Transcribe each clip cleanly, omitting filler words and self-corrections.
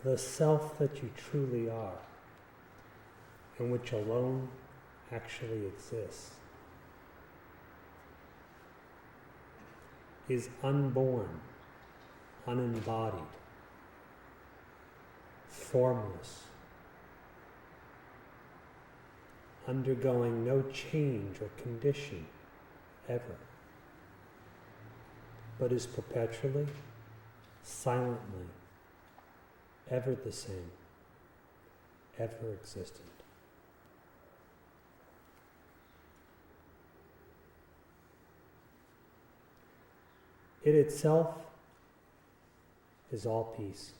the self that you truly are, and which alone actually exists, is unborn, unembodied, formless, undergoing no change or condition ever, but is perpetually, silently, ever the same, ever existent. It itself is all peace,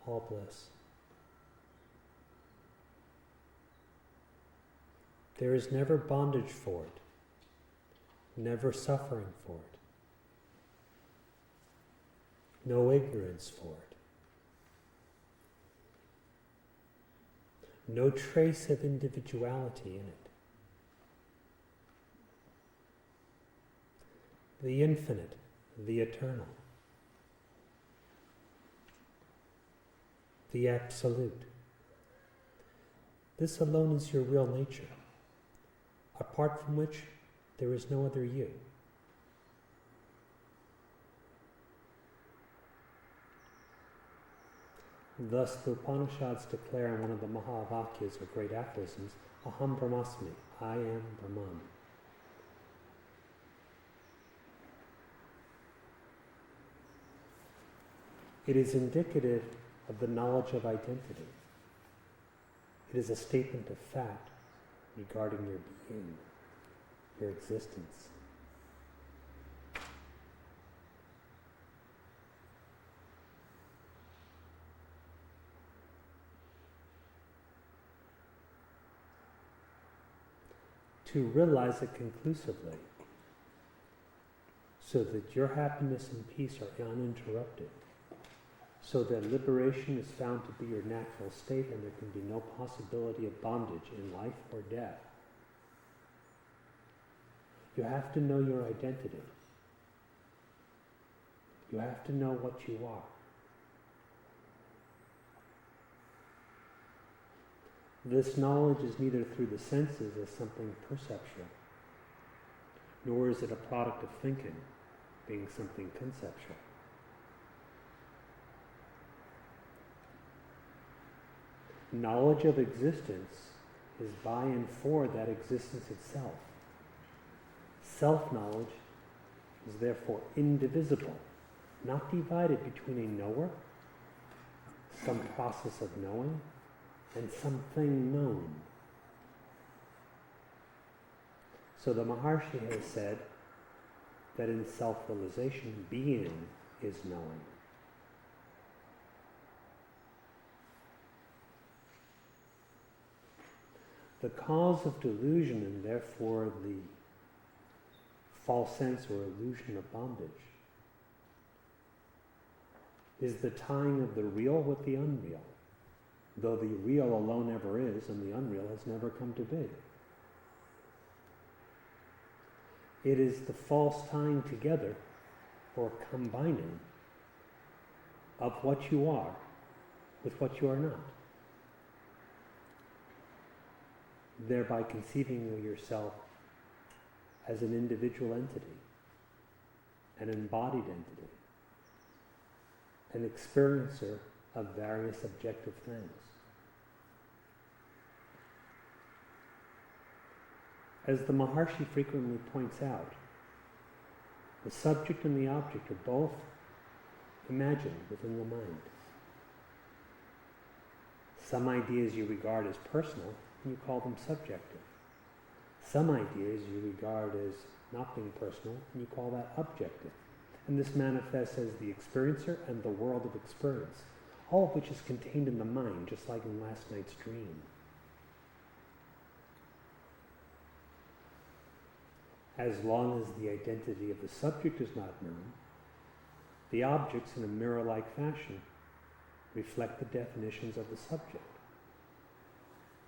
all bliss. There is never bondage for it, never suffering for it, no ignorance for it, no trace of individuality in it. The infinite, the eternal, the absolute. This alone is your real nature, apart from which there is no other you. Thus the Upanishads declare in one of the Mahavakyas, or great aphorisms, Aham Brahmasmi, I am Brahman. It is indicative of the knowledge of identity. It is a statement of fact regarding your being, your existence. To realize it conclusively, so that your happiness and peace are uninterrupted, so that liberation is found to be your natural state and there can be no possibility of bondage in life or death. You have to know your identity. You have to know what you are. This knowledge is neither through the senses as something perceptual, nor is it a product of thinking, being something conceptual. Knowledge of existence is by and for that existence itself. Self-knowledge is therefore indivisible, not divided between a knower, some process of knowing, and something known. So the Maharshi has said that in self-realization, being is knowing. The cause of delusion, and therefore the false sense or illusion of bondage, is the tying of the real with the unreal, though the real alone ever is and the unreal has never come to be. It is the false tying together or combining of what you are with what you are not, thereby conceiving of yourself as an individual entity, an embodied entity, an experiencer of various objective things. As the Maharshi frequently points out, the subject and the object are both imagined within the mind. Some ideas you regard as personal, and you call them subjective. Some ideas you regard as not being personal, and you call that objective. And this manifests as the experiencer and the world of experience, all of which is contained in the mind, just like in last night's dream. As long as the identity of the subject is not known, the objects in a mirror-like fashion reflect the definitions of the subject.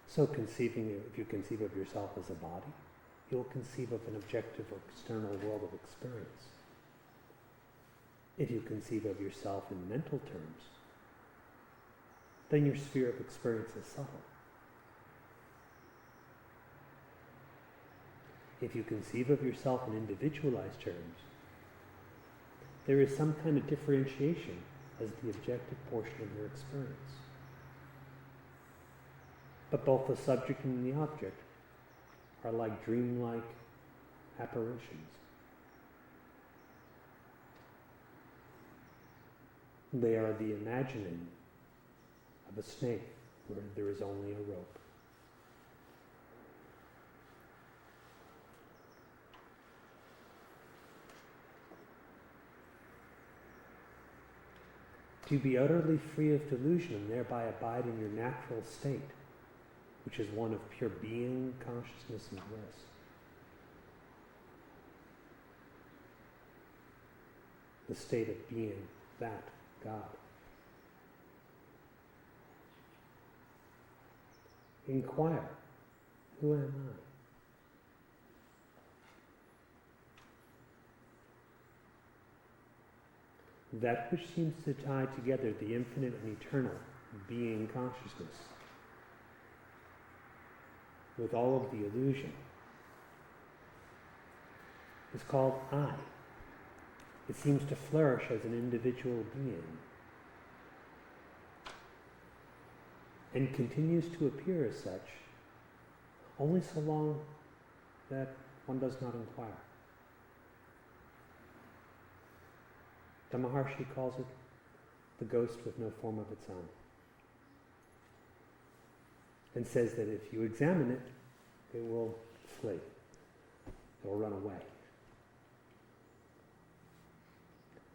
So if you conceive of yourself as a body, you'll conceive of an objective or external world of experience. If you conceive of yourself in mental terms, then your sphere of experience is subtle. If you conceive of yourself in individualized terms, there is some kind of differentiation as the objective portion of your experience. But both the subject and the object are like dreamlike apparitions. They are the imagining of a snake where there is only a rope. To be utterly free of delusion and thereby abide in your natural state, which is one of pure being, consciousness, and bliss. The state of being that God. Inquire, who am I? That which seems to tie together the infinite and eternal being consciousness with all of the illusion is called I. It seems to flourish as an individual being and continues to appear as such only so long that one does not inquire. The Maharshi calls it the ghost with no form of its own, and says that if you examine it, it will flee. It will run away.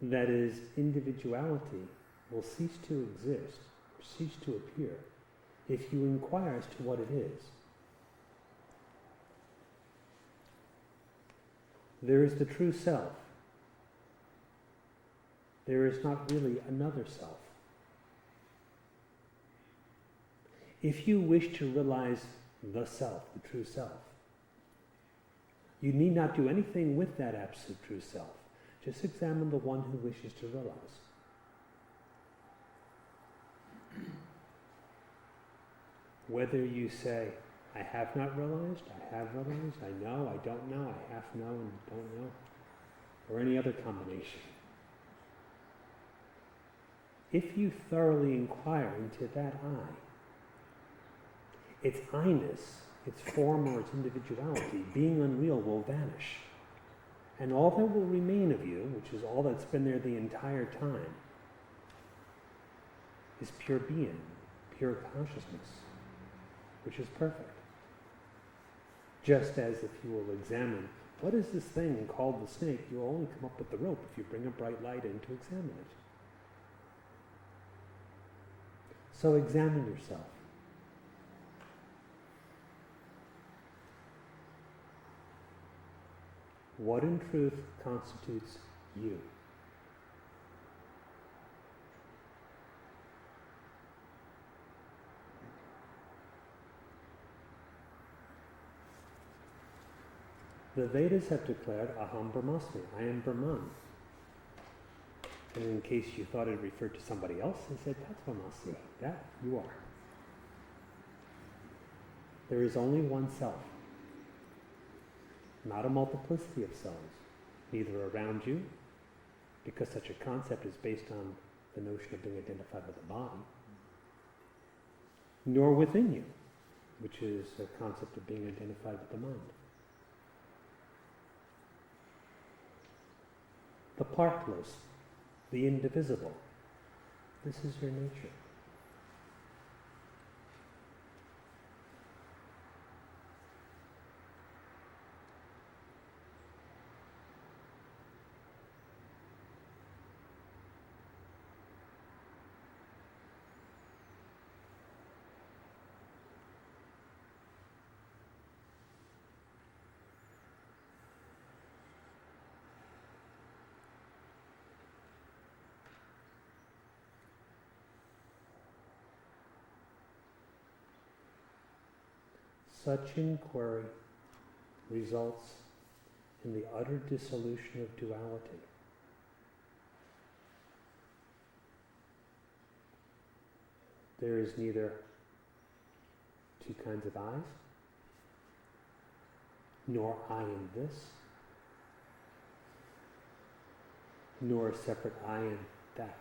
That is, individuality will cease to exist, or cease to appear, if you inquire as to what it is. There is the true self. There is not really another self. If you wish to realize the self, the true self, you need not do anything with that absolute true self. Just examine the one who wishes to realize. Whether you say, I have not realized, I have realized, I know, I don't know, I half know and don't know, or any other combination. If you thoroughly inquire into that I, its I-ness, its form or its individuality, being unreal, will vanish. And all that will remain of you, which is all that's been there the entire time, is pure being, pure consciousness, which is perfect. Just as if you will examine, what is this thing called the snake, you'll only come up with the rope if you bring a bright light in to examine it. So examine yourself. What in truth constitutes you? The Vedas have declared Aham Brahmasmi, I am Brahman. And in case you thought it referred to somebody else, they said, Tatvamasi, that you are. There is only one self, not a multiplicity of selves, neither around you, because such a concept is based on the notion of being identified with the body, nor within you, which is a concept of being identified with the mind. The partless, the indivisible, this is your nature. Such inquiry results in the utter dissolution of duality. there is neither two kinds of eyes, nor I in this, nor a separate I in that.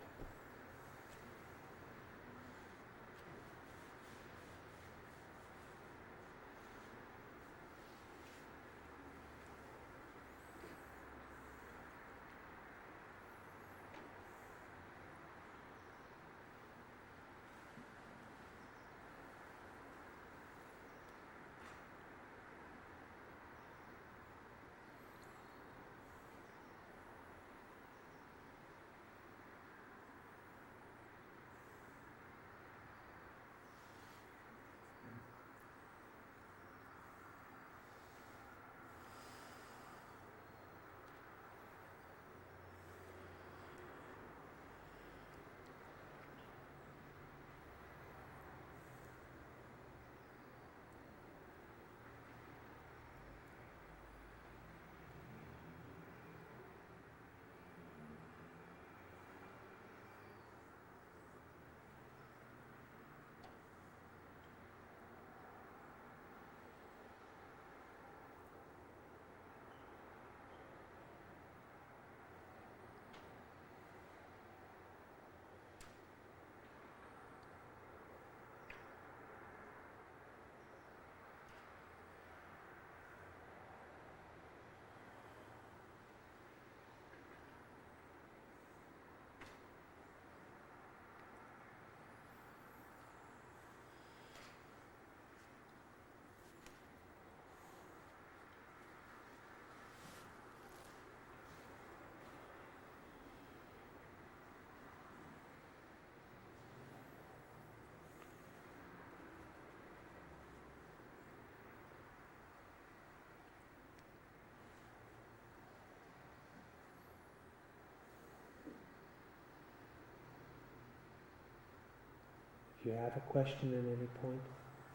If you have a question at any point,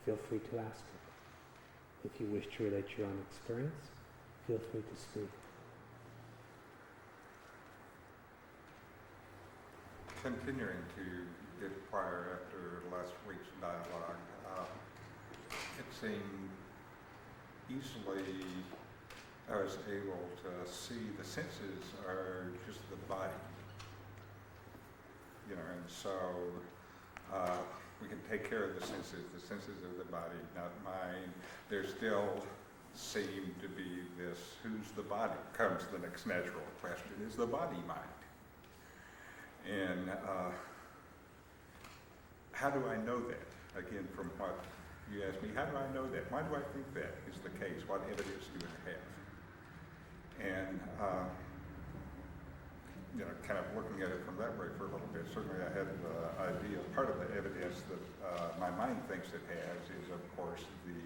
feel free to ask it. If you wish to relate your own experience, feel free to speak. Continuing to inquire after last week's dialogue, it seemed easily I was able to see the senses are just the body, and so we can take care of the senses of the body, not mine. There still seemed to be this, who's the body? Comes the next natural question, is the body mine? And how do I know that? Again, from what you asked me, how do I know that? Why do I think that is the case? What evidence do I have? And kind of looking at it from that way for a little bit, certainly I had the idea, part of the evidence that my mind thinks it has is, of course, the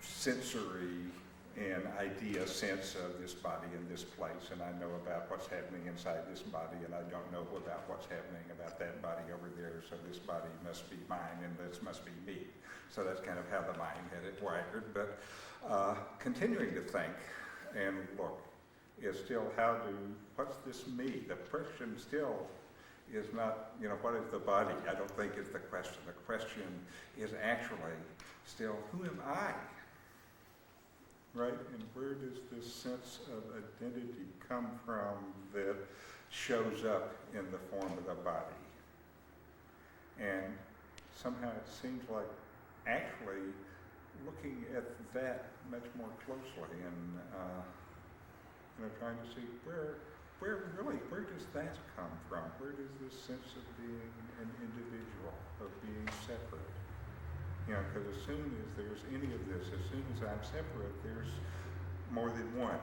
sensory and idea sense of this body in this place, and I know about what's happening inside this body, and I don't know about what's happening about that body over there, so this body must be mine, and this must be me. So that's kind of how the mind had it wired. But continuing to think and look is still what's this me? The question still is not, what is the body? I don't think is the question. The question is actually still, who am I? Right? And where does this sense of identity come from that shows up in the form of the body? And somehow it seems like actually looking at that much more closely and trying to see where does that come from? Where does this sense of being an individual, of being separate? Because as soon as there's any of this, as soon as I'm separate, there's more than one.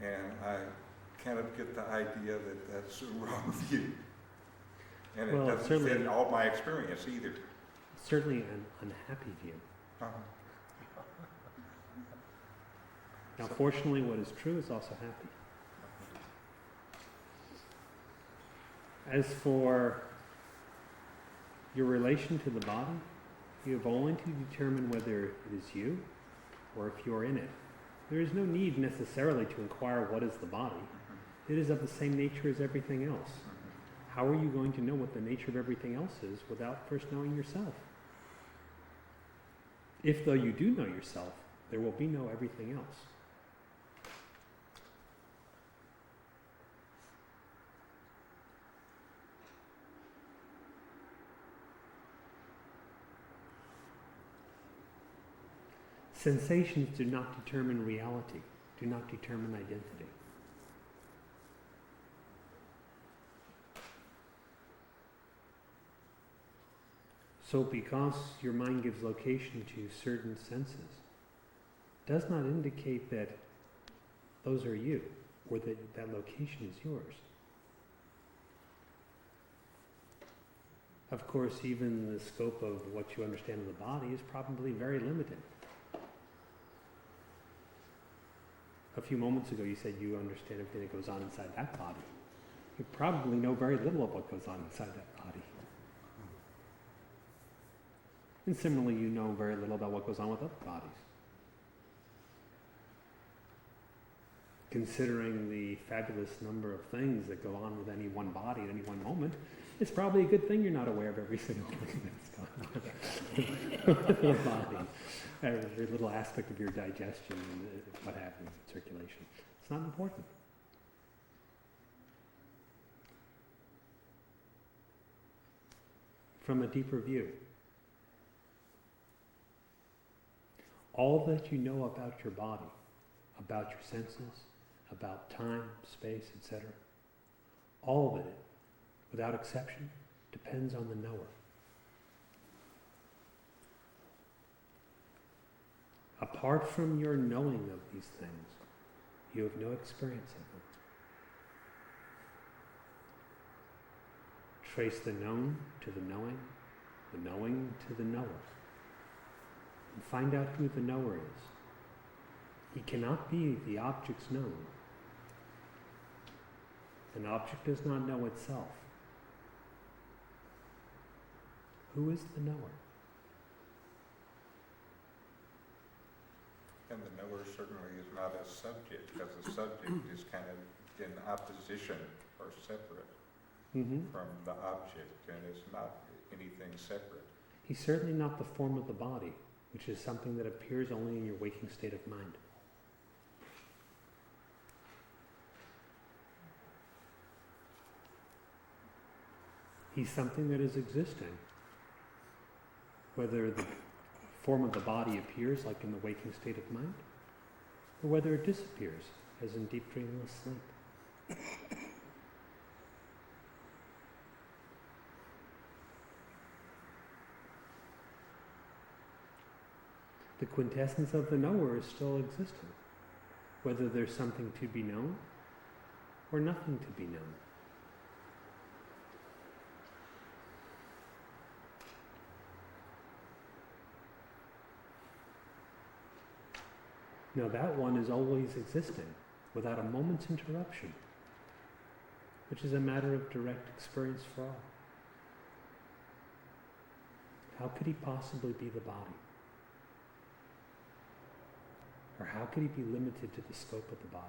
And I kind of get the idea that that's a wrong view. And it doesn't fit all my experience either. Certainly an unhappy view. Now, fortunately, what is true is also happy. As for your relation to the body, you have only to determine whether it is you or if you're in it. There is no need necessarily to inquire what is the body. It is of the same nature as everything else. how are you going to know what the nature of everything else is without first knowing yourself? If though you do know yourself, there will be no everything else. Sensations do not determine reality, do not determine identity. So because your mind gives location to certain senses, does not indicate that those are you, or that that location is yours. Of course, even the scope of what you understand of the body is probably very limited. A few moments ago you said you understand everything that goes on inside that body. You probably know very little of what goes on inside that body. And similarly, you know very little about what goes on with other bodies. Considering the fabulous number of things that go on with any one body at any one moment, it's probably a good thing you're not aware of every single thing that's going on with your body. Every little aspect of your digestion and what have you, circulation. It's not important. From a deeper view, all that you know about your body, about your senses, about time, space, etc., all of it, without exception, depends on the knower. Apart from your knowing of these things, you have no experience of them. Trace the known to the knowing to the knower, and find out who the knower is. He cannot be the object's known. An object does not know itself. Who is the knower? And the knower certainly is not a subject, because the subject is kind of in opposition or separate from the object, and it's not anything separate. He's certainly not the form of the body, which is something that appears only in your waking state of mind. He's something that is existing, whether the form of the body appears like in the waking state of mind, or whether it disappears as in deep dreamless sleep. The quintessence of the knower is still existing, whether there's something to be known or nothing to be known. Now that one is always existing, without a moment's interruption, which is a matter of direct experience for all. How could he possibly be the body? Or how could he be limited to the scope of the body?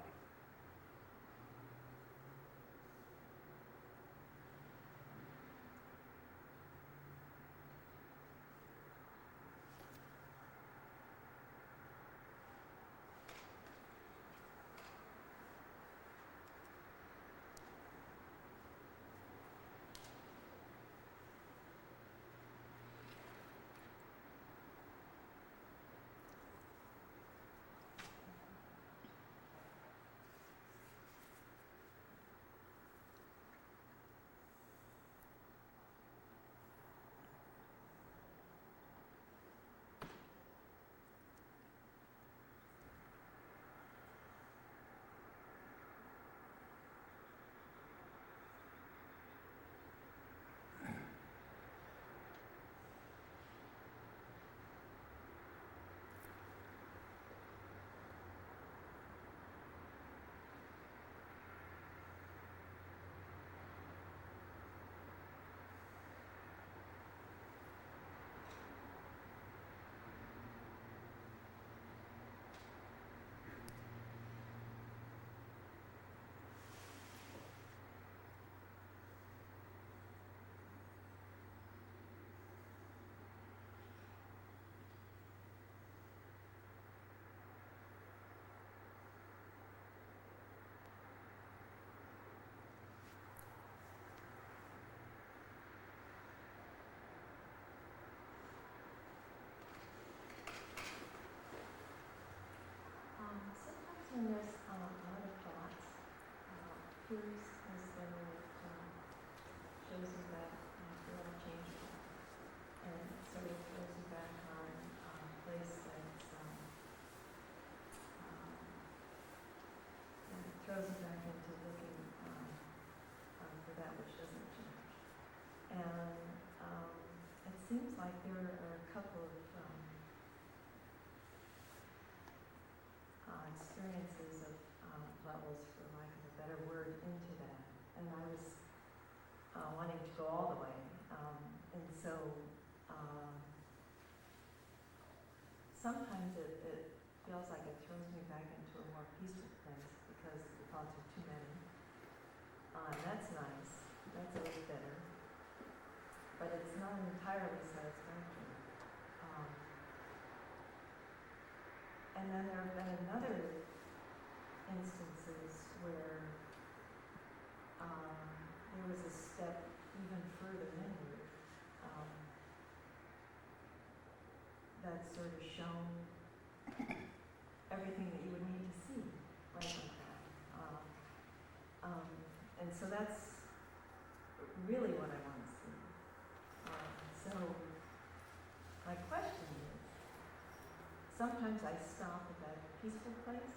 Tours has been shows you that you want to change it, and it sort of throws you back on a place that's and it throws you back into looking for that which doesn't change. And it seems like there are a couple of experiences of levels, for lack of a better word, into that. And I was wanting to go all the way. And so sometimes it feels like it throws me back into a more peaceful place because the thoughts are too many. That's nice. That's always better. But it's not entirely satisfactory. And then there have been another instances where there was a step even further inward that sort of shown everything that you would need to see right like that. And so that's really what I want to see. So my question is, sometimes I stop at that peaceful place,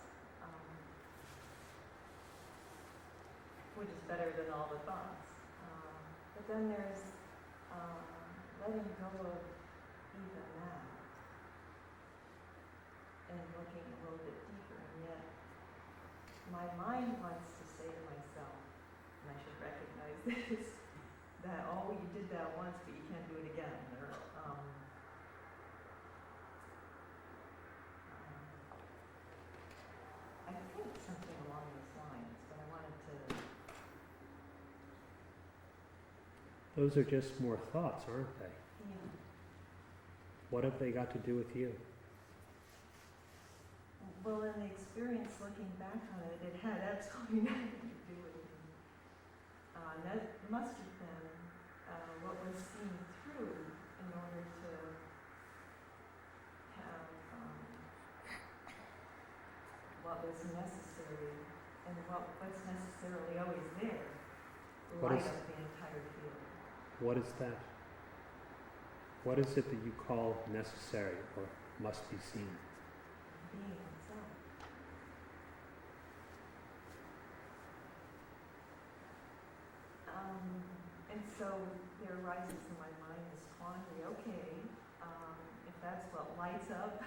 which is better than all the thoughts. But then there's letting go of even that and looking a little bit deeper. And yet my mind wants to say to myself, and I should recognize this, that, oh, you did that once, but you can't do it again. Or, I think something along those lines, but I wanted to... Those are just more thoughts, aren't they? Yeah. What have they got to do with you? Well, in the experience looking back on it, it had absolutely nothing to do with me. That must have been what was seen through in order to have what was necessary, and what's necessarily always there, light up the entire field. What is that? What is it that you call necessary or must be seen? Being itself. And so there arises in my mind this quandary, okay, if that's what lights up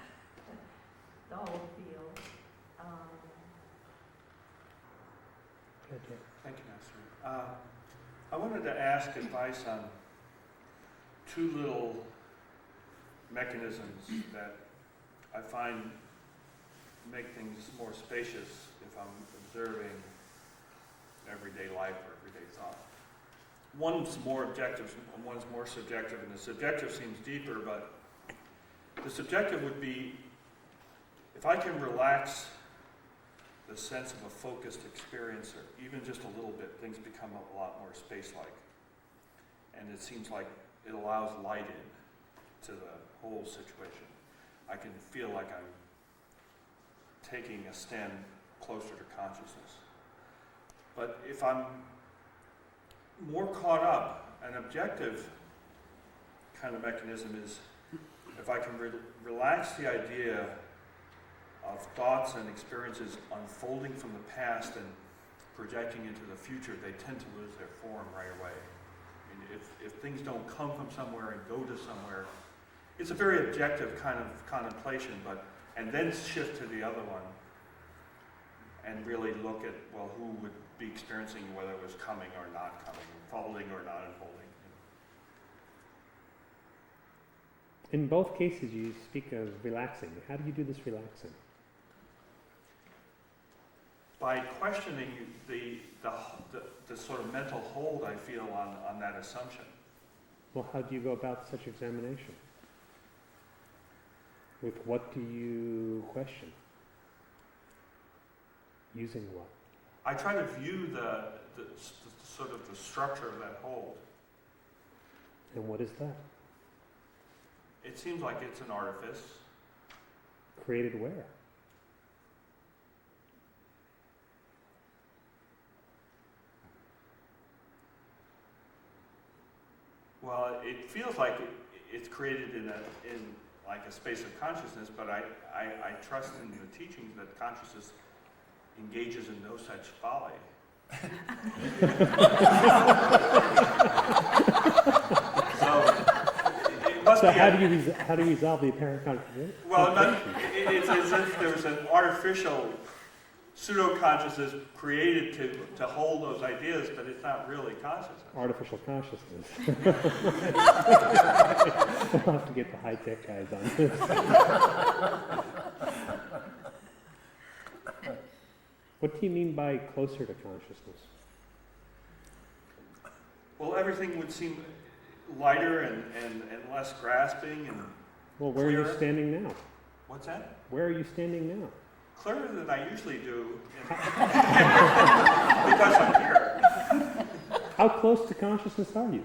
the whole field. Thank you, Master. I wanted to ask advice on two little mechanisms that I find make things more spacious if I'm observing everyday life or everyday thought. One's more objective and one's more subjective, and the subjective seems deeper, but the subjective would be if I can relax the sense of a focused experience, or even just a little bit, things become a lot more space-like. And it seems like it allows light in to the whole situation. I can feel like I'm taking a stand closer to consciousness. But if I'm more caught up, an objective kind of mechanism is if I can relax the idea of thoughts and experiences unfolding from the past and projecting into the future, they tend to lose their form right away. I mean, if things don't come from somewhere and go to somewhere, it's a very objective kind of contemplation, and then shift to the other one and really look at, well, who would be experiencing whether it was coming or not coming, unfolding or not unfolding. In both cases, you speak of relaxing. How do you do this relaxing? By questioning the sort of mental hold I feel on that assumption. Well, how do you go about such examination? With what do you question? Using what? I try to view the sort of the structure of that hold. And what is that? It seems like it's an artifice. Created where? it feels like it's created in like a space of consciousness, but I trust in the teachings that consciousness engages in no such folly. So it must So be how do you resolve the apparent contradiction? well, it's as if there was an artificial pseudo-consciousness created to hold those ideas, but it's not really consciousness. Artificial consciousness. We'll have to get the high-tech guys on this. What do you mean by closer to consciousness? Well, everything would seem lighter and less grasping and Well, where are you clearer. standing now? What's that? Where are you standing now? Clearer than I usually do, because I'm here. How close to consciousness are you?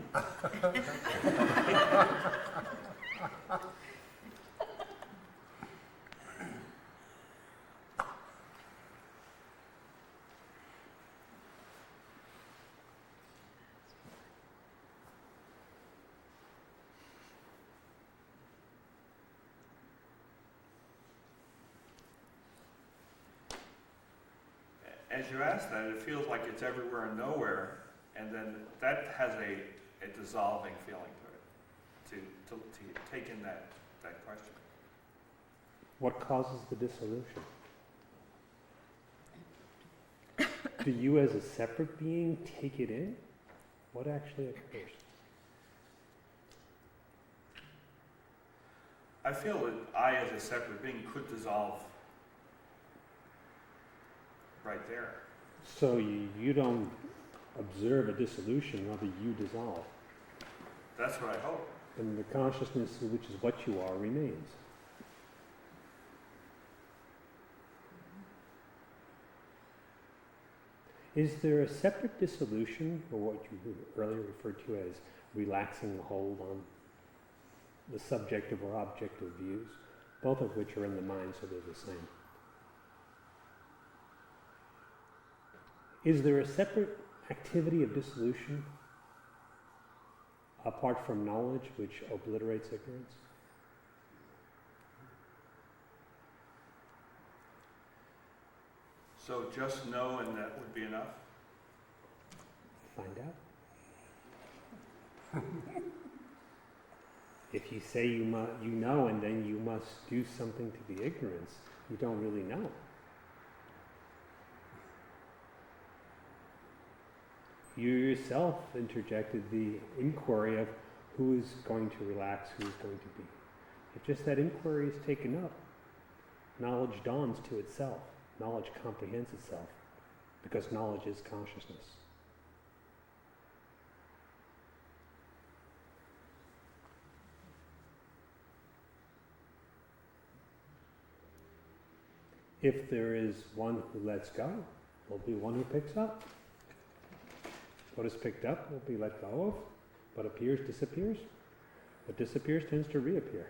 As you ask that, it feels like it's everywhere and nowhere, and then that has a dissolving feeling to it, to take in that question. What causes the dissolution? Do you as a separate being take it in? What actually occurs? I feel that I, as a separate being, could dissolve right there. So you don't observe a dissolution, rather you dissolve. That's what I hope. And the consciousness, which is what you are, remains. Is there a separate dissolution, or what you earlier referred to as relaxing the hold on the subjective or objective views, both of which are in the mind, so they're the same? Is there a separate activity of dissolution apart from knowledge which obliterates ignorance? So just know and that would be enough? Find out. If you say you know and then you must do something to the ignorance, you don't really know. You yourself interjected the inquiry of who is going to relax, who is going to be. If just that inquiry is taken up, knowledge dawns to itself. Knowledge comprehends itself, because knowledge is consciousness. If there is one who lets go, there'll be one who picks up. What is picked up will be let go of. What appears disappears. What disappears tends to reappear.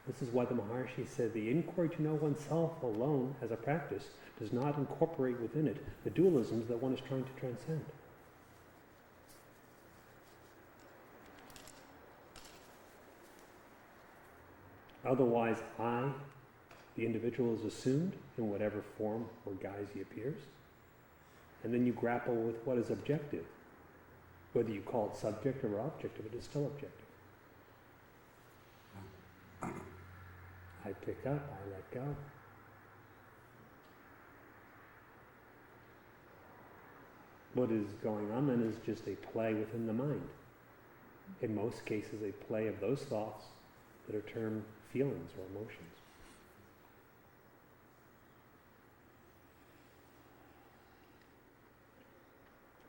This is why the Maharishi said the inquiry to know oneself alone as a practice does not incorporate within it the dualisms that one is trying to transcend. Otherwise, the individual, is assumed in whatever form or guise he appears, and then you grapple with what is objective. Whether you call it subjective or objective, it is still objective. I pick up, I let go. What is going on then is just a play within the mind. In most cases, a play of those thoughts that are termed feelings or emotions.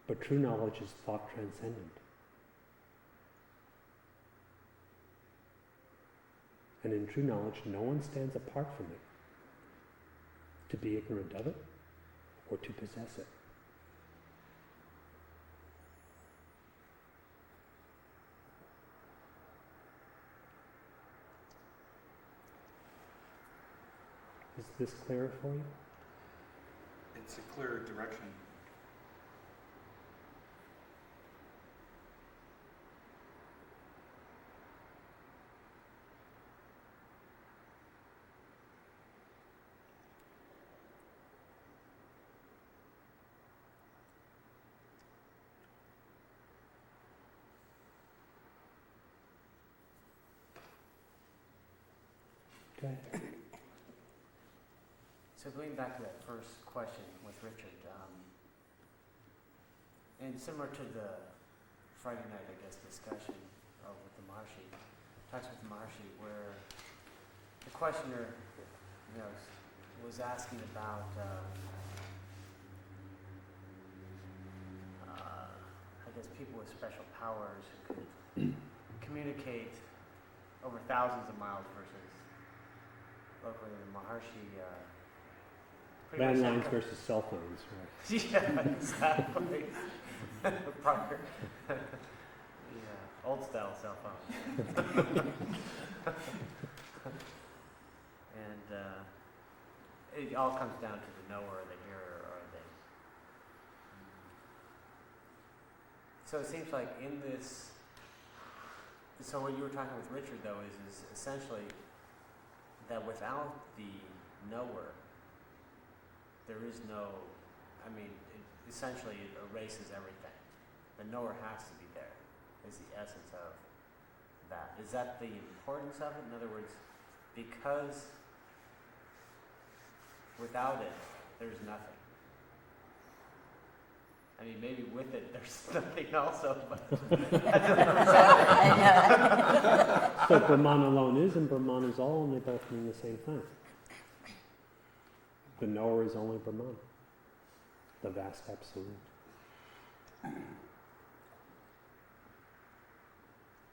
But true knowledge is thought transcendent. And in true knowledge, no one stands apart from it to be ignorant of it or to possess it. Is this clearer for you? it's a clear direction. Okay. So going back to that first question with Richard, and similar to the Friday night, I guess, discussion with the Maharshi, talks with the Maharshi, where the questioner, was asking about, I guess, people with special powers who could communicate over thousands of miles versus locally the Maharshi. Landlines versus cell phones, right? Yeah, exactly. Proper. Yeah, old style cell phone. And it all comes down to the knower, the hearer, or the. So it seems like in this. So what you were talking with Richard though is essentially that without the knower, there is no, it essentially erases everything. The knower has to be there, is the essence of that. Is that the importance of it? In other words, because without it, there's nothing. Maybe with it, there's nothing also, but So Brahman alone is, and Brahman is all, and they both mean the same thing. The knower is only Brahman, the vast absolute.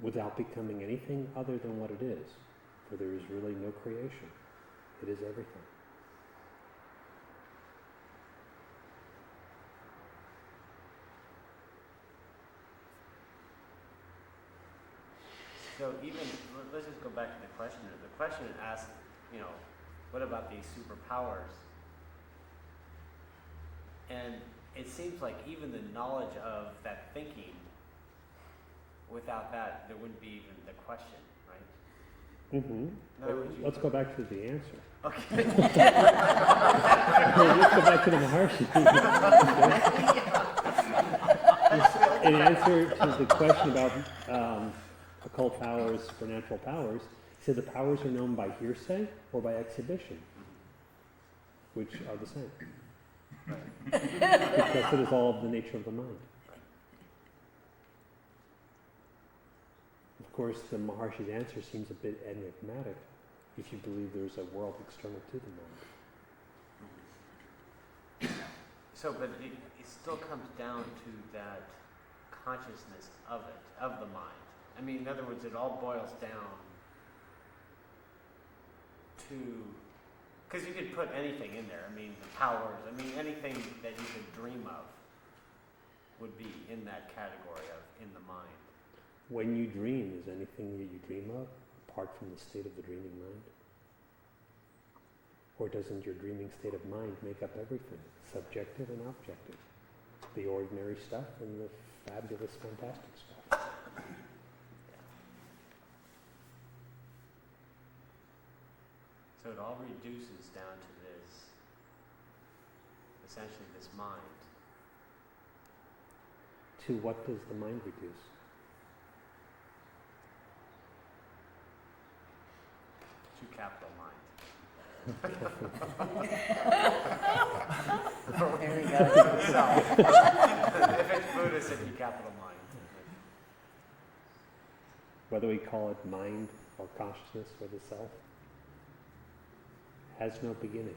Without becoming anything other than what it is, for there is really no creation. It is everything. so even, let's just go back to the questioner. The questioner asked, what about these superpowers? And it seems like even the knowledge of that thinking, without that, there wouldn't be even the question, right? Mm-hmm. In other words, Let's go back to the answer. Okay. Let's go back to the Maharshi. In answer to the question about occult powers, supernatural powers, he said the powers are known by hearsay or by exhibition, which are the same. Because it is all of the nature of the mind. Of course, the Maharshi's answer seems a bit enigmatic if you believe there's a world external to the mind. So, but it still comes down to that consciousness of it, of the mind. In other words, it all boils down to, because you could put anything in there. The powers, anything that you could dream of would be in that category of in the mind. When you dream, is anything that you dream of apart from the state of the dreaming mind? Or doesn't your dreaming state of mind make up everything, subjective and objective? The ordinary stuff and the fabulous, fantastic stuff. So it all reduces down to this, essentially this mind. To what does the mind reduce? To capital mind. There we go. If it's Buddhist, it'd be capital mind. Whether we call it mind or consciousness or the self, has no beginning,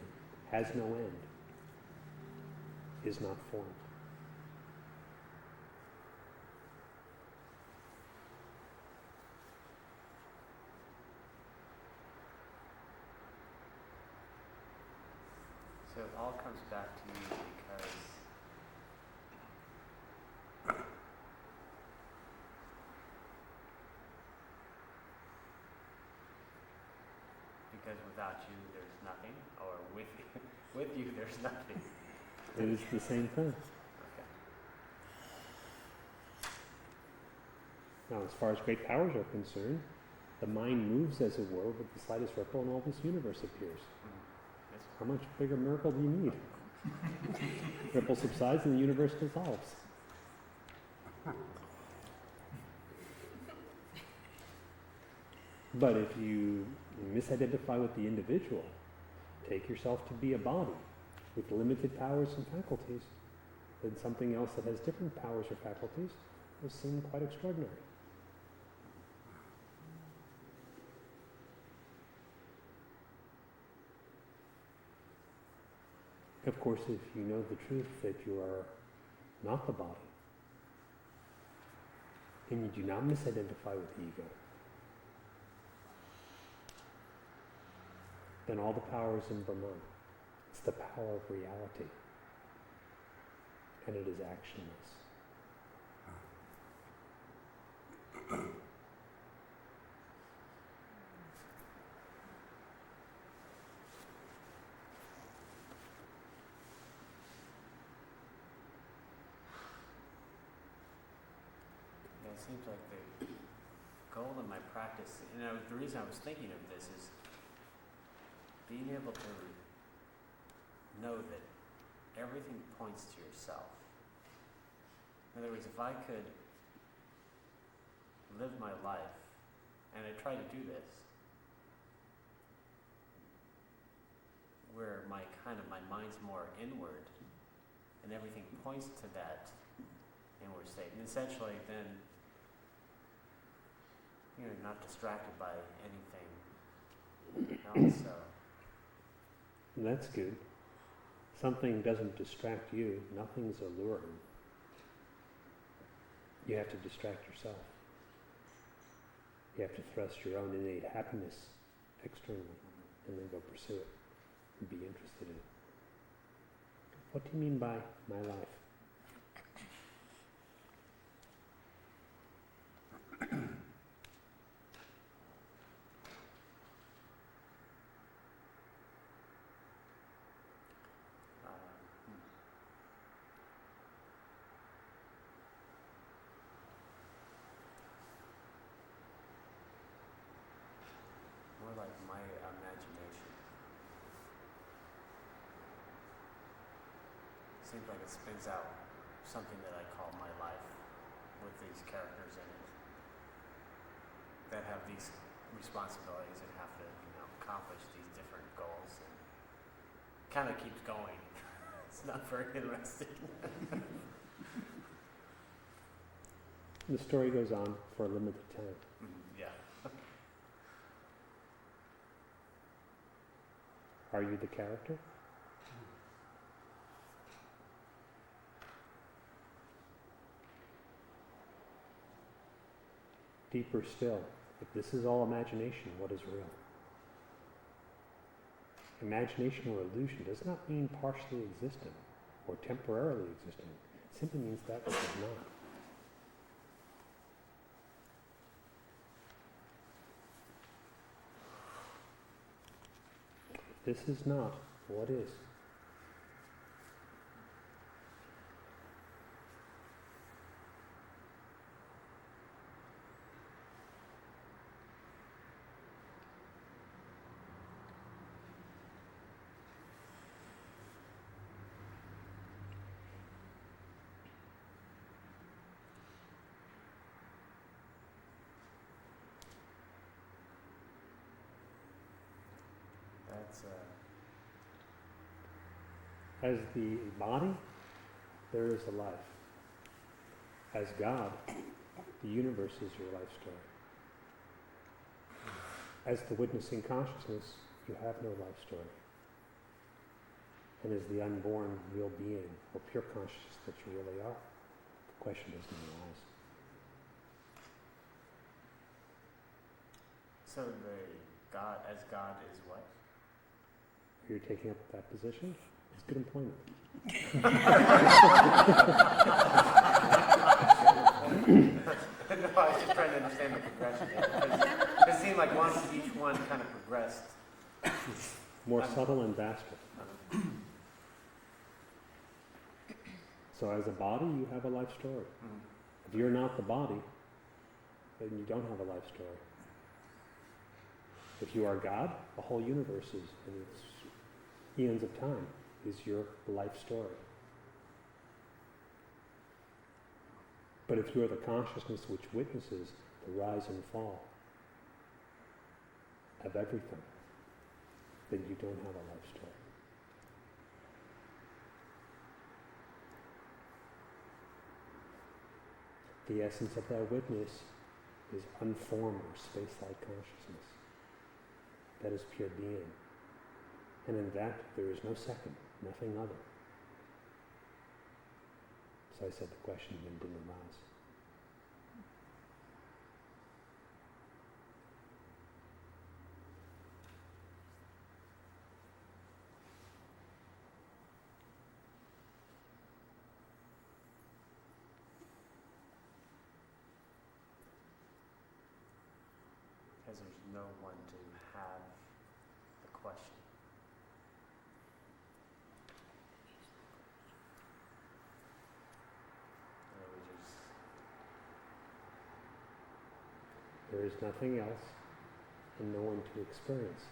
has no end, is not formed. So it all comes back to me because without you there's nothing, or with you there's nothing. It is the same thing. Okay. Now, as far as great powers are concerned, the mind moves, as it were, with the slightest ripple, and all this universe appears. Yes. How much bigger miracle do you need? Ripple subsides and the universe dissolves. But if you misidentify with the individual, take yourself to be a body with limited powers and faculties, then something else that has different powers or faculties will seem quite extraordinary. Of course, if you know the truth that you are not the body, and you do not misidentify with the ego, then all the power is in Brahman. It's the power of reality. And it is actionless. Yeah, it seems like the goal of my practice, the reason I was thinking of this is being able to know that everything points to yourself. In other words, if I could live my life, and I try to do this, where my mind's more inward, and everything points to that inward state, and essentially then you're not distracted by anything else. So. And that's good. Something doesn't distract you, nothing's alluring. You have to distract yourself. You have to thrust your own innate happiness externally and then go pursue it and be interested in it. What do you mean by my life? More like my imagination. Seems like it spins out something that I call my life, with these characters in it that have these responsibilities and have to, accomplish these different goals, and kind of keeps going. It's not very interesting. The story goes on for a limited time. Yeah. Are you the character? Deeper still, if this is all imagination, what is real? Imagination or illusion does not mean partially existent or temporarily existing. It simply means that which is not. If this is not, what is? That's As the body, there is a life. As God, the universe is your life story. As the witnessing consciousness, you have no life story. And as the unborn real being, or pure consciousness that you really are, the question doesn't arise. so as God is what? You're taking up that position? It's good employment. No, I was just trying to understand the progression there, because it seemed like each one kind of progressed. More subtle and vaster. So as a body, you have a life story. Mm. If you're not the body, then you don't have a life story. If you are God, the whole universe is, in its eons of time, is your life story. But if you are the consciousness which witnesses the rise and fall of everything, then you don't have a life story. The essence of that witness is unformed or space-like consciousness. That is pure being. And in that, there is no second, nothing other. So I said the question then didn't arise. Because there's no one to have the question. There is nothing else and no one to experience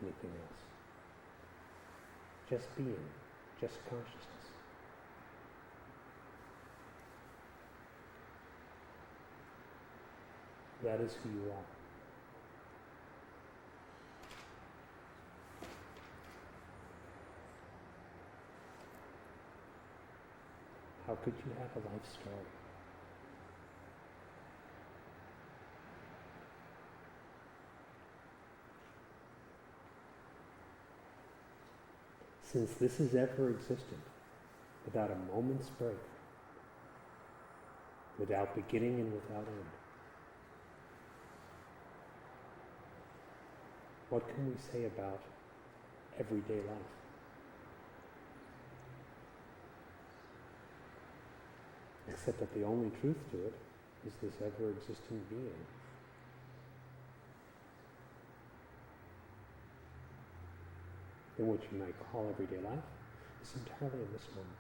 anything else. Just being, just consciousness. That is who you are. How could you have a life story? Since this has ever existed, without a moment's break, without beginning and without end, what can we say about everyday life? Except that the only truth to it is this ever-existing being. Then what you might call everyday life is entirely a misnomer.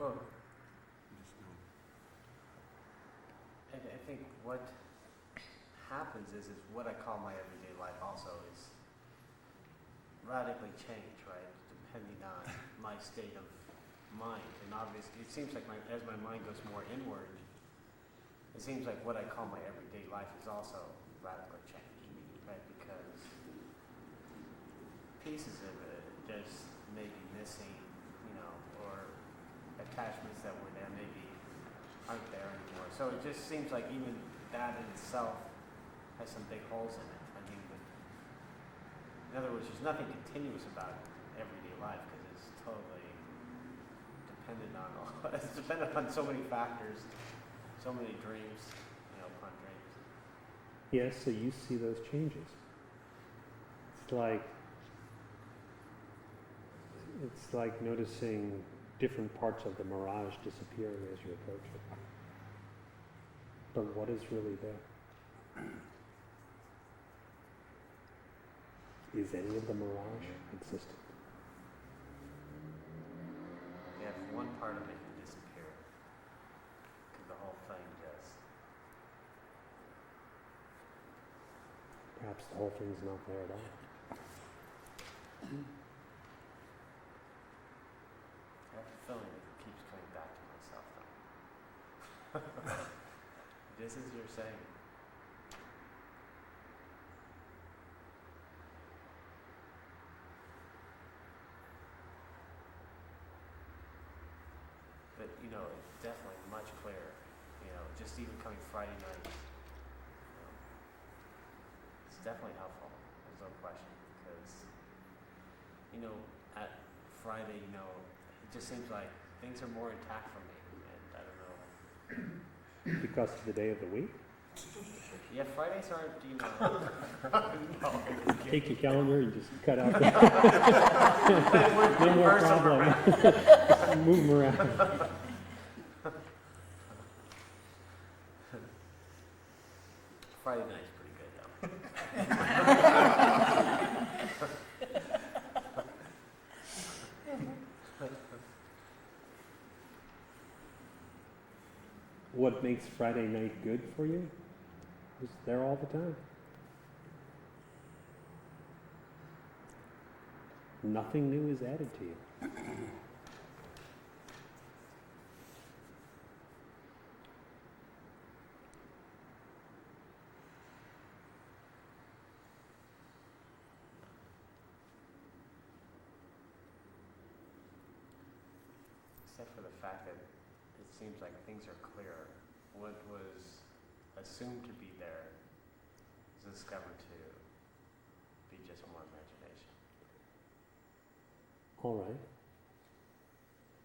Well, I think what happens is what I call my everyday life also is radically changed, right? Depending on my state of mind. And obviously, it seems like as my mind goes more inward, it seems like what I call my everyday life is also radically changed, right? Because pieces of it just may be missing, or attachments that were there maybe aren't there anymore. So it just seems like even that in itself has some big holes in it. I mean, in other words, there's nothing continuous about everyday life because it's totally dependent on it's dependent on so many factors, so many dreams, upon dreams. Yes, so you see those changes. It's like noticing different parts of the mirage disappearing as you approach it. But what is really there? Is any of the mirage existent? Yeah, if one part of it can disappear, because the whole thing just... Perhaps the whole thing's not there at all. I have a feeling it keeps coming back to myself, though. Just as you're saying. But, it's definitely much clearer, just even coming Friday night, it's definitely helpful, there's no question, because, at Friday, it just seems like things are more intact for me, and I don't know. Because of the day of the week? Yeah, Fridays aren't, no. Take your calendar and just cut out No more problem. Move them around. Friday night's pretty good, though. what makes Friday night good for you is there all the time. Nothing new is added to you. Except for the fact that it seems like things are clearer. What was assumed to be there is discovered to be just more imagination. All right.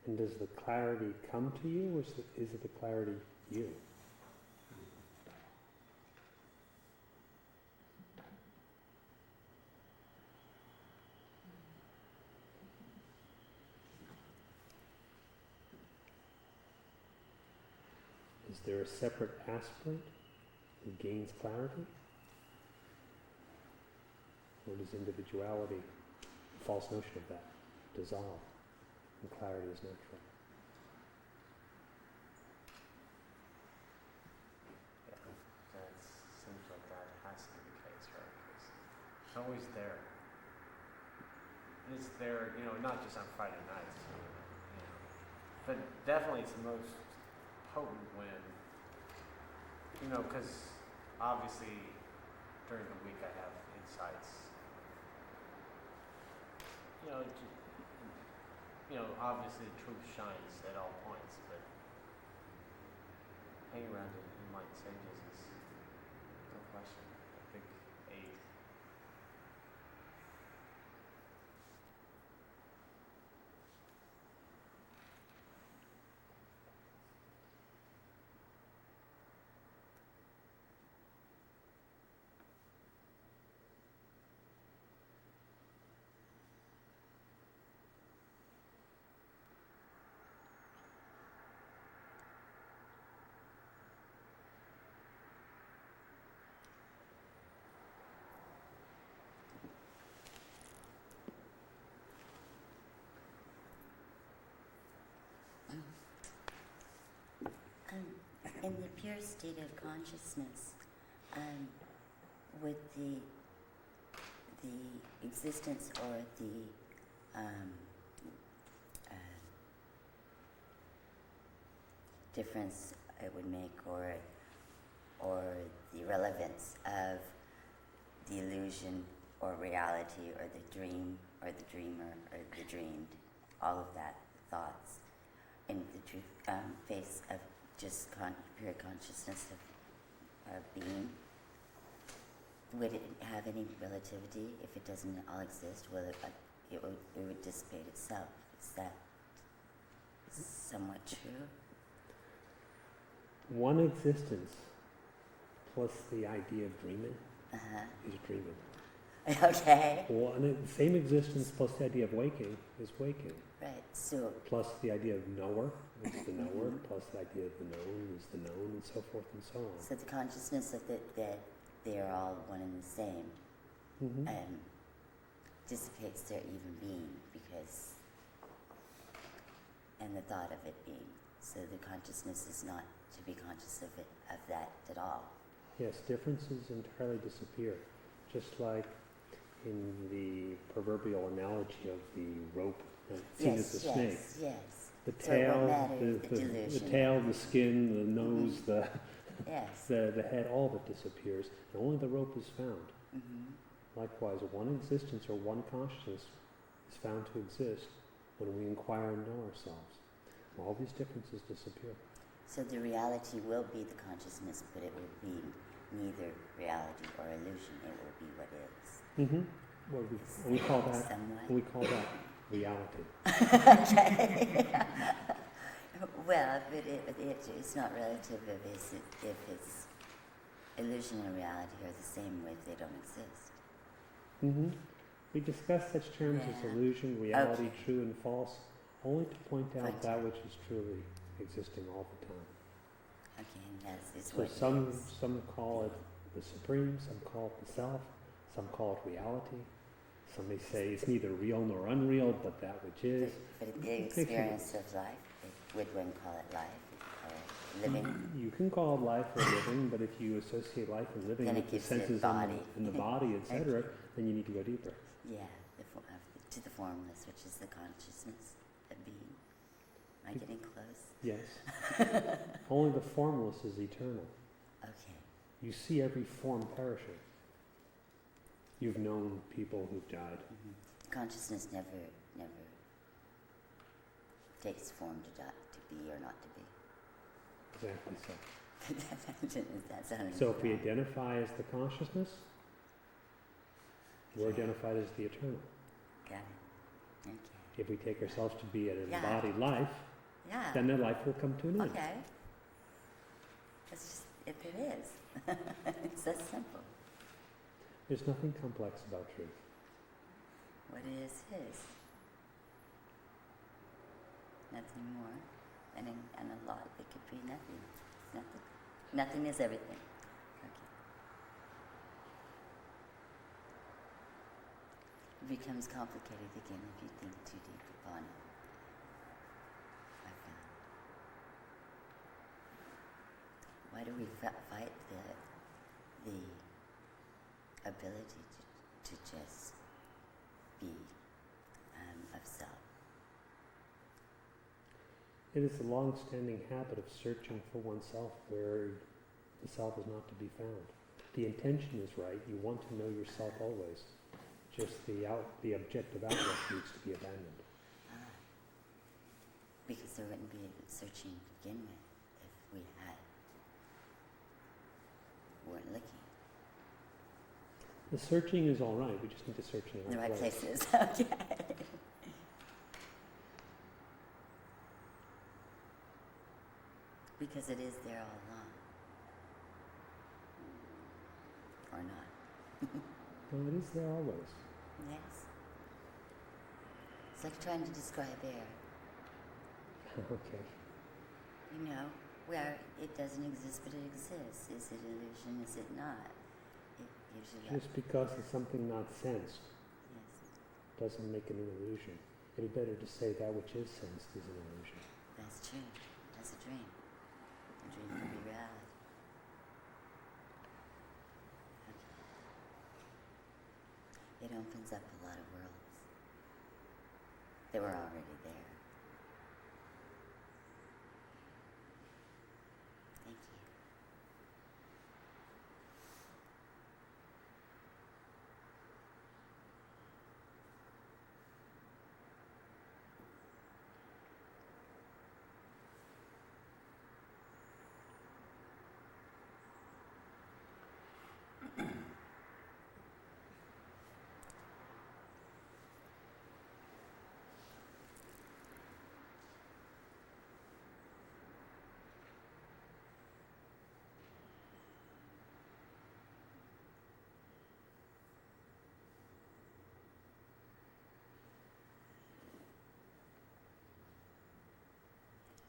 And does the clarity come to you, or is it the clarity you? Is there a separate aspirant who gains clarity? Or does individuality, the false notion of that, dissolve and clarity is natural? Yeah, that seems like that has to be the case, right? 'Cause it's always there. And it's there, not just on Friday nights, but definitely it's the most potent when, because obviously during the week I have insights. Obviously the truth shines at all points, but hanging around in enlightened sages is no question a big aid. In the pure state of consciousness, would the existence or the difference it would make, or the relevance of the illusion or reality or the dream or the dreamer or the dreamed, all of that, thoughts, in the truth face of just pure consciousness of being, would it have any relativity if it doesn't all exist? Will it would dissipate itself? Is that somewhat true? One existence plus the idea of dreaming is dreaming. Okay. One same existence plus the idea of waking is waking. Right. So. Plus the idea of knower is the knower, plus the idea of the known is the known, and so forth and so on. So the consciousness of that they are all one and the same, dissipates their even being and the thought of it being. So the consciousness is not to be conscious of that at all. Yes, differences entirely disappear, just like in the proverbial analogy of the rope seen as a snake. Yes. The So it won't tail, matter, the the delusion. tail, the skin, the nose, Yes. the head, all of it disappears, and only the rope is found. Likewise, one existence or one consciousness is found to exist when we inquire and know ourselves. All these differences disappear. So the reality will be the consciousness, but it will be neither reality or illusion. It will be what is. Well, we call that Somewhat. reality. Okay. Well, but it's not relative if it's illusion and reality are the same way they don't exist. We discuss such terms as Yeah. illusion, reality, Okay. true and false, only to point out Point that out. which is truly existing all the time. Okay, and that's So what it some is. call it the supreme, some call it the self, some call it reality. Some may say it's neither real nor unreal, but that which is. But the experience of life, would one call it life? Or living. You can call it life or living, but if you associate life and living Then it with the gives it senses body. and the body, etc., then you need to go deeper. Yeah, to the formless, which is the consciousness of being. Am I getting close? Yes. Only the formless is eternal. Okay. You see every form perishing. You've known people who've died. Consciousness never takes form to be or not to be. Exactly so. Is that sounding So if we right? identify as the consciousness, we're identified as the eternal. Got it. Okay. If we take ourselves to be an Yeah. embodied life, Yeah. then that life will come to an end. Okay. It's just, if it is. It's that simple. There's nothing complex about truth. What is his? Nothing more. And a lot that could be nothing. Nothing. Nothing is everything. Okay. It becomes complicated again if you think too deep upon it. I found. Why do we fight the ability to just be of self? It is a long-standing habit of searching for oneself where the self is not to be found. The intention is right. You want to know yourself always. Just the objective outlook needs to be abandoned. Because there wouldn't be searching to begin with if we weren't looking. The searching is all right. We just need to search in In the the right right place. places. Okay. Because it is there all along. Or not. No, it is there always. Yes. It's like trying to describe air. Okay. You know, where it doesn't exist but it exists. Is it illusion? Is it not? It gives you that. Just because it's something not sensed Yes. doesn't make it an illusion. It'd be better to say that which is sensed is an illusion. That's true. That's a dream. A dream can be reality. Okay. It opens up a lot of worlds. They were already there. Thank you.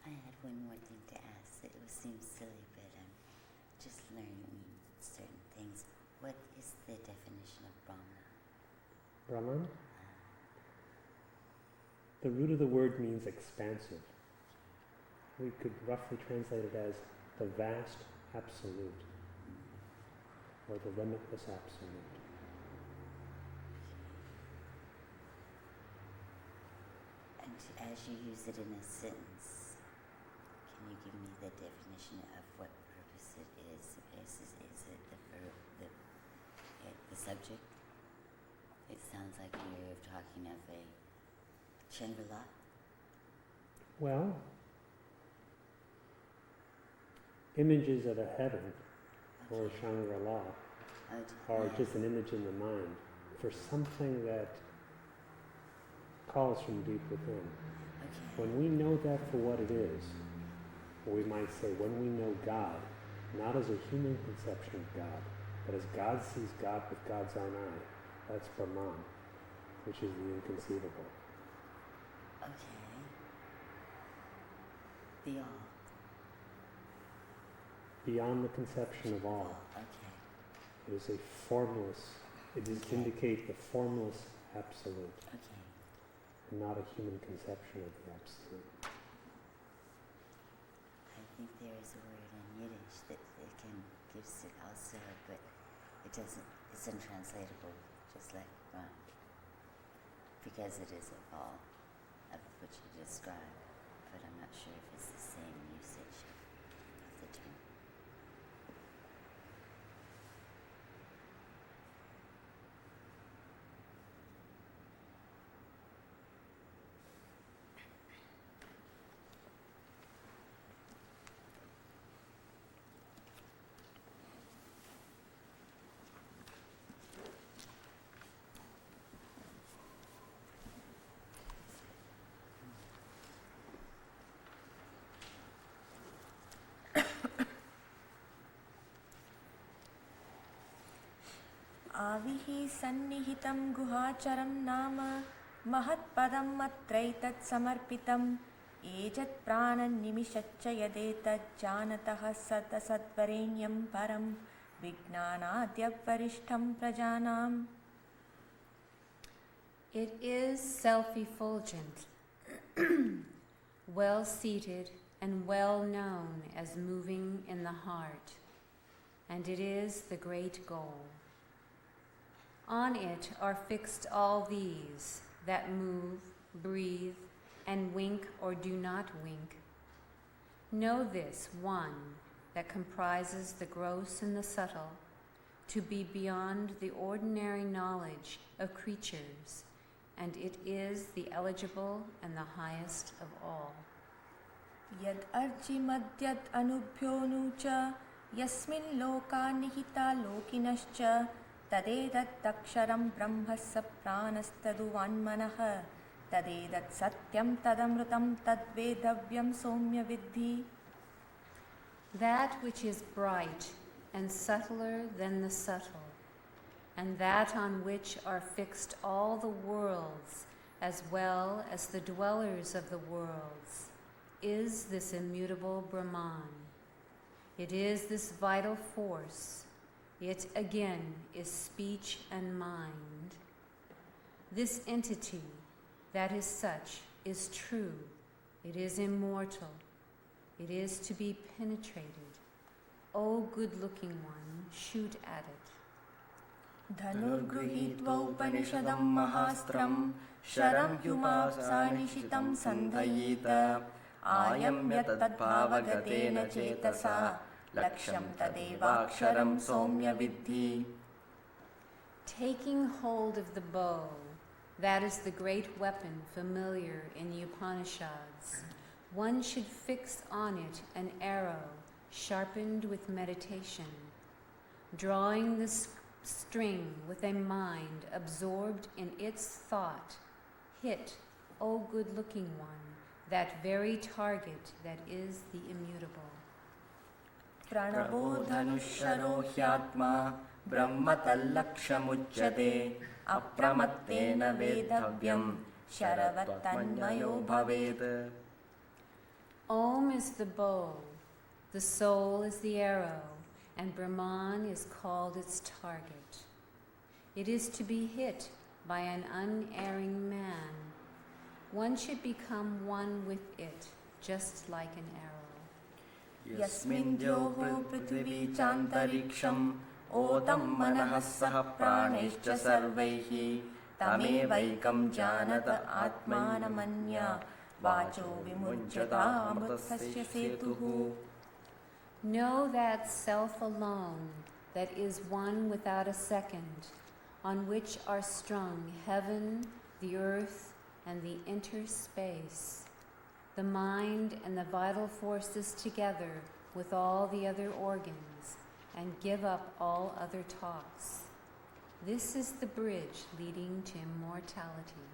I had one more thing to ask. It seems silly, but I'm just learning certain things. What is the definition of Brahma? Brahman? The root of the word means expansive. We could roughly translate it as the vast absolute, or the limitless absolute. And as you use it in a sentence, can you give me the definition of what purpose it is? Is it the verb, the subject? It sounds like you're talking of a Shangri-La. Well, images of a heaven or Okay. Shangri-La Oh, are yes. just an image in the mind for something that calls from deep within. Okay. When we know that for what it is, or we might say when we know God, not as a human conception of God, but as God sees God with God's own eye, that's Brahman, which is the inconceivable. Okay. The all. Beyond the conception of all. Okay. It is a formless, it is Okay. indicate the formless absolute, Okay. and not a human conception of the absolute. I think there is a word in Yiddish that gives it also, but it doesn't, it's untranslatable, just like because it is of all of which you describe, but I'm not sure if it's the same usage of the term. आविः सन्निहितं गुहाचरं नाम महत्पदम् अत्रैतत् समर्पितम् एजत् प्राणन्निमिषच्च यदेतज्जानतः सतसद्वरेण्यं परं विज्ञानाद्यवरिष्ठं प्रजानाम्. It is self-effulgent, well-seated and well-known as moving in the heart, and it is the great goal. On it are fixed all these that move, breathe, and wink or do not wink. Know this one that comprises the gross and the subtle to be beyond the ordinary knowledge of creatures, and it is the eligible and the highest of all. Yad arjimadyad anubhyo cha yasmin loka nihita lokinascha tadedat daksharam brahmassa pranastadu vanmanah tadedat satyam tadamrutam tadvedavyam somya vidhi. That which is bright and subtler than the subtle, and that on which are fixed all the worlds as well as the dwellers of the worlds, is this immutable Brahman. It is this vital force. It again is speech and mind. This entity that is such is true. It is immortal. It is to be penetrated. O good-looking one, shoot at it. Dhanurgruhitva Upanishadam Mahastram Sharam Hyumasanishitam Sandhayita Ayamya Tadbhavagatena Chetasa Laksham Tadevaksharam Somya Vidhi. Taking hold of the bow, that is the great weapon familiar in the Upanishads, one should fix on it an arrow sharpened with meditation, drawing the string with a mind absorbed in its thought. Hit, O good-looking one, that very target that is the immutable. Pranabo dhanusharo hyatma brahmatallakshmuchyate apramattena vedhavyam sharavattanmayo bhaved. Om is the bow, the soul is the arrow, and Brahman is called its target. It is to be hit by an unerring man. One should become one with it, just like an arrow. Yasmindyoho prithvi chantariksham otam manah saha praneshcha sarvaihi tamevaikam janata atmanamanya vacho vimujjata amrutasya setuhu. Know that self alone, that is one without a second, on which are strung heaven, the earth, and the interspace, the mind and the vital forces together with all the other organs, and give up all other talks. This is the bridge leading to immortality.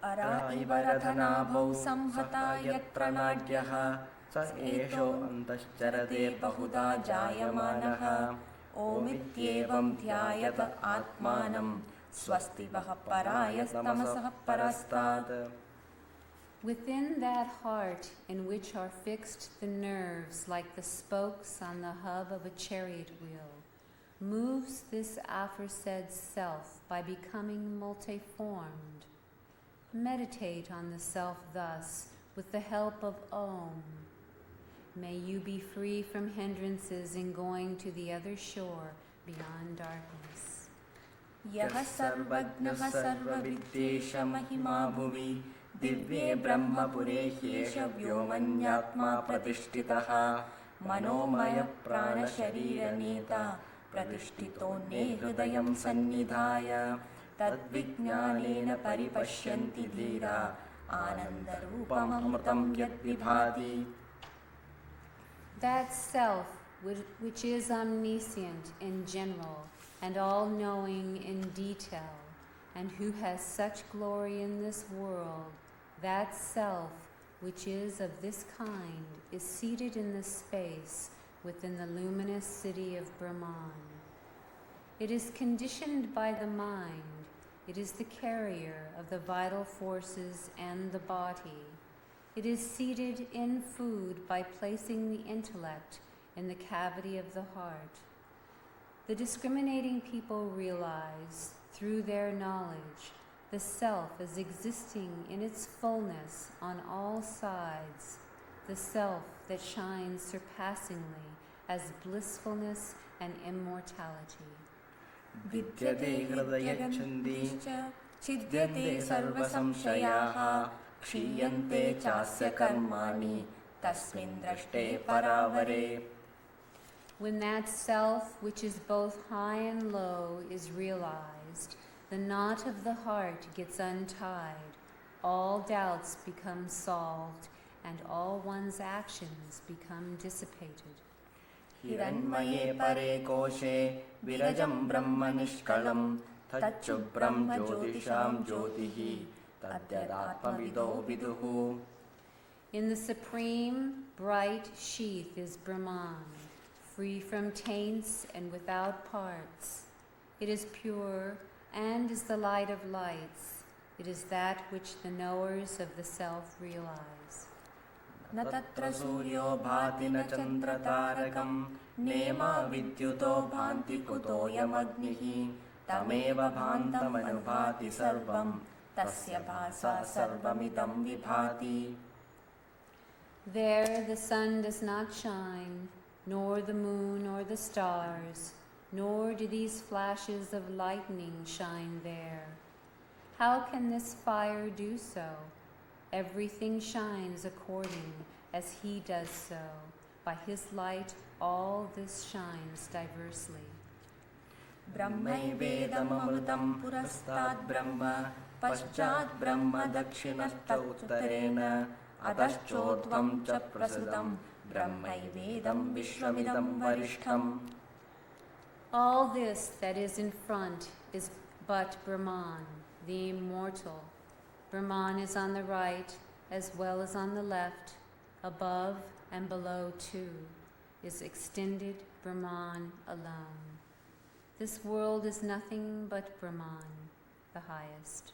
Ara ivarathanabhau samhata yatra nadyaha sa esho antascharate bahuda jayamanaha omityevam dhyayata atmanam swasti vaha parayas tamasah parastat. Within that heart in which are fixed the nerves like the spokes on the hub of a chariot wheel, moves this aforesaid self by becoming multiformed. Meditate on the self thus with the help of Om. may you be free from hindrances in going to the other shore beyond darkness. यः सर्वज्ञः सर्वविद्येश महिमा भुवि दिव्ये ब्रह्मपुरे ह्येष व्योमन्यात्मा प्रतिष्ठितः मनोमयप्राणशरीरनेता प्रतिष्ठितोऽन्ये हृदयं सन्निधाय तद्विज्ञानेन परिपश्यन्ति धीरा आनन्दरूपममृतं यद्विभाति. That self which is omniscient in general and all-knowing in detail, and who has such glory in this world, that self which is of this kind is seated in the space within the luminous city of Brahman. It is conditioned by the mind. It is the carrier of the vital forces and the body. It is seated in food by placing the intellect in the cavity of the heart. The discriminating people realize, through their knowledge, the self as existing in its fullness on all sides, the self that shines surpassingly as blissfulness and immortality. विद्यते हृदयच्छन्दी छिद्यन्ते सर्वसंशयाः क्षीयन्ते चास्य कर्माणि तस्मिन् दृष्टे परावरे. When that self, which is both high and low, is realized, the knot of the heart gets untied, all doubts become solved, and all one's actions become dissipated. हिरण्मये परे कोशे विरजं ब्रह्म निष्कलं तच्छुभ्रं ज्योतिषां ज्योतिः तद्यदात्मविदो विदुः. In the supreme, bright sheath is Brahman, free from taints and without parts. It is pure and is the light of lights. It is that which the knowers of the self realize. न तत्र सूर्यो भाति न चन्द्रतारकं नेमा विद्युतो भान्ति कुतोऽयमग्निः तमेव भान्तमनुभाति सर्वं तस्य भासा सर्वमिदं विभाति. There the sun does not shine, nor the moon or the stars, nor do these flashes of lightning shine there. How can this fire do so? Everything shines according as he does so. By his light all this shines diversely. ब्रह्मैवेदममृतं पुरस्ताद् ब्रह्म पश्चात् ब्रह्म दक्षिणस्थ उत्तरेण अधश्चोर्ध्वं च प्रसृतं ब्रह्मैवेदं विश्वमिदं वरिष्ठम्. All this that is in front is but Brahman, the immortal. Brahman is on the right as well as on the left, above and below too, is extended Brahman alone. This world is nothing but Brahman, the highest.